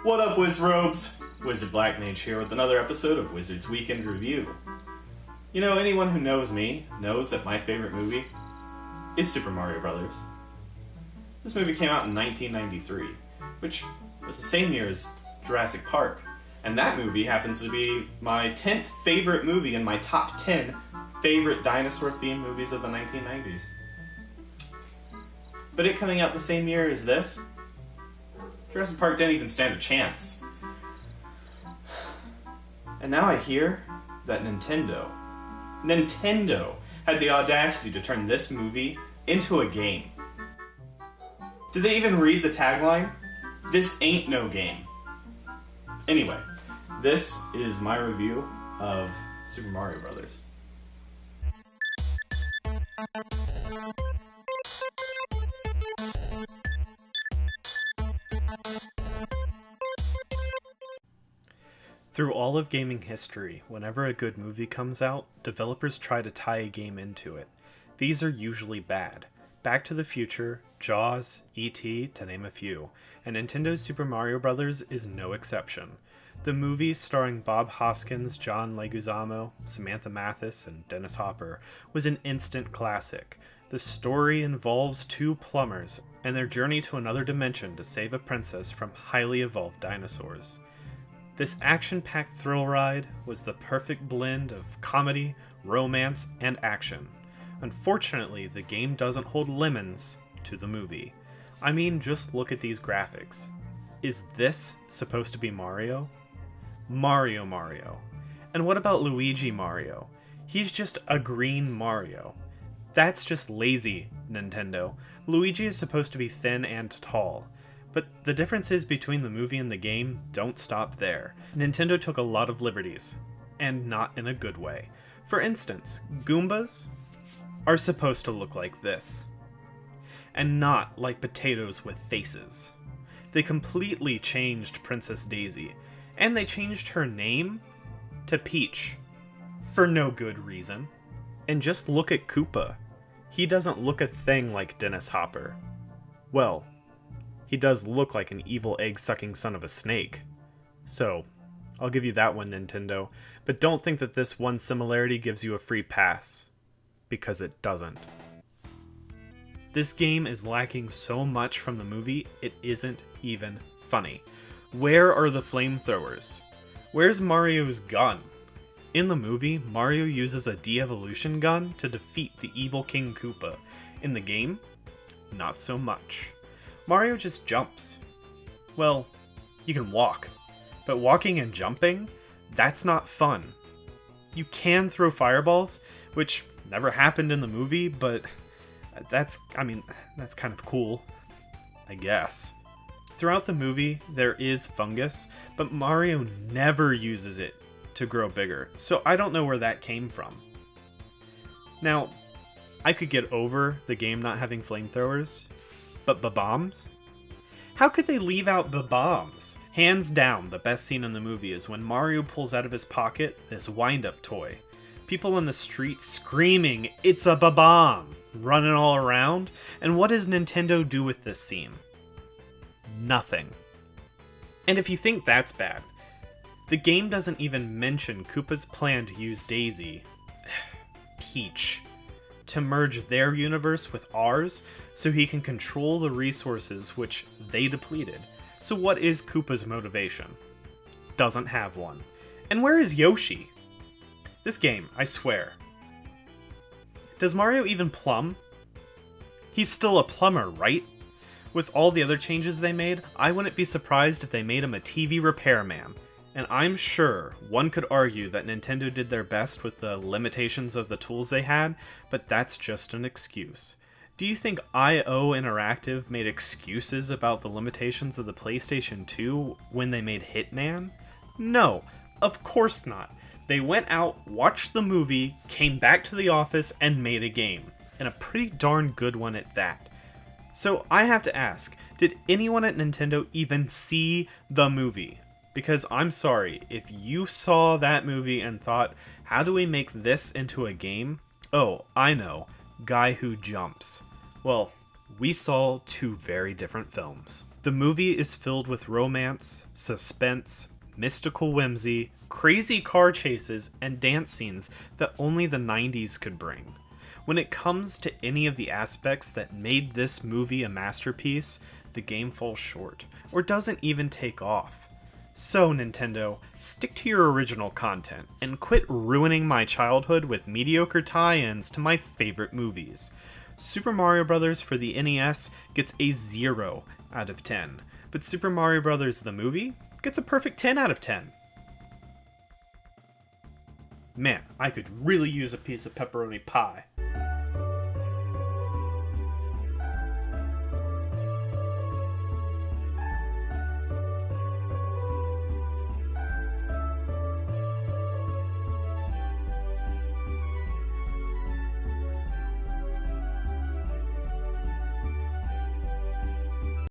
What up, Wizrobes? Wizard Blackmage here with another episode of Wizard's Weekend Review. You know, anyone who knows me knows that my favorite movie is Super Mario Bros. This movie came out in 1993, which was the same year as Jurassic Park. And that movie happens to be my 10th favorite movie in my top 10 favorite dinosaur-themed movies of the 1990s. But it coming out the same year as this, Jurassic Park didn't even stand a chance. And now I hear that Nintendo had the audacity to turn this movie into a game. Did they even read the tagline? This ain't no game. Anyway, this is my review of Super Mario Bros. Through all of gaming history, whenever a good movie comes out, developers try to tie a game into it. These are usually bad. Back to the Future, Jaws, E.T., to name a few, and Nintendo's Super Mario Bros. Is no exception. The movie, starring Bob Hoskins, John Leguizamo, Samantha Mathis, and Dennis Hopper, was an instant classic. The story involves two plumbers and their journey to another dimension to save a princess from highly evolved dinosaurs. This action-packed thrill ride was the perfect blend of comedy, romance, and action. Unfortunately, the game doesn't hold lemons to the movie. I mean, just look at these graphics. Is this supposed to be Mario? Mario. And what about Luigi Mario? He's just a green Mario. That's just lazy, Nintendo. Luigi is supposed to be thin and tall. But the differences between the movie and the game don't stop there. Nintendo took a lot of liberties, and not in a good way. For instance, Goombas are supposed to look like this, and not like potatoes with faces. They completely changed Princess Daisy, and they changed her name to Peach, for no good reason. And just look at Koopa. He doesn't look a thing like Dennis Hopper. Well, he does look like an evil egg-sucking son of a snake. So, I'll give you that one, Nintendo, but don't think that this one similarity gives you a free pass, because it doesn't. This game is lacking so much from the movie, it isn't even funny. Where are the flamethrowers? Where's Mario's gun? In the movie, Mario uses a de-evolution gun to defeat the evil King Koopa. In the game, not so much. Mario just jumps. Well, you can walk, but walking and jumping, that's not fun. You can throw fireballs, which never happened in the movie, but that's kind of cool, I guess. Throughout the movie, there is fungus, but Mario never uses it to grow bigger, so I don't know where that came from. Now, I could get over the game not having flamethrowers, but bombs? How could they leave out bombs? Hands down, the best scene in the movie is when Mario pulls out of his pocket this wind-up toy. People in the street screaming, "It's a bomb!" running all around. And what does Nintendo do with this scene? Nothing. And if you think that's bad, the game doesn't even mention Koopa's plan to use Daisy, Peach, to merge their universe with ours so he can control the resources which they depleted. So what is Koopa's motivation? Doesn't have one. And where is Yoshi? This game, I swear. Does Mario even plumb? He's still a plumber, right? With all the other changes they made, I wouldn't be surprised if they made him a TV repairman. And I'm sure one could argue that Nintendo did their best with the limitations of the tools they had, but that's just an excuse. Do you think IO Interactive made excuses about the limitations of the PlayStation 2 when they made Hitman? No, of course not. They went out, watched the movie, came back to the office, and made a game. And a pretty darn good one at that. So I have to ask, did anyone at Nintendo even see the movie? Because I'm sorry, if you saw that movie and thought, how do we make this into a game? Oh, I know, Guy Who Jumps. Well, we saw two very different films. The movie is filled with romance, suspense, mystical whimsy, crazy car chases, and dance scenes that only the 90s could bring. When it comes to any of the aspects that made this movie a masterpiece, the game falls short, or doesn't even take off. So, Nintendo, stick to your original content and quit ruining my childhood with mediocre tie-ins to my favorite movies. Super Mario Bros. For the NES gets a 0 out of 10, but Super Mario Bros. The movie gets a perfect 10 out of 10. Man, I could really use a piece of pepperoni pie.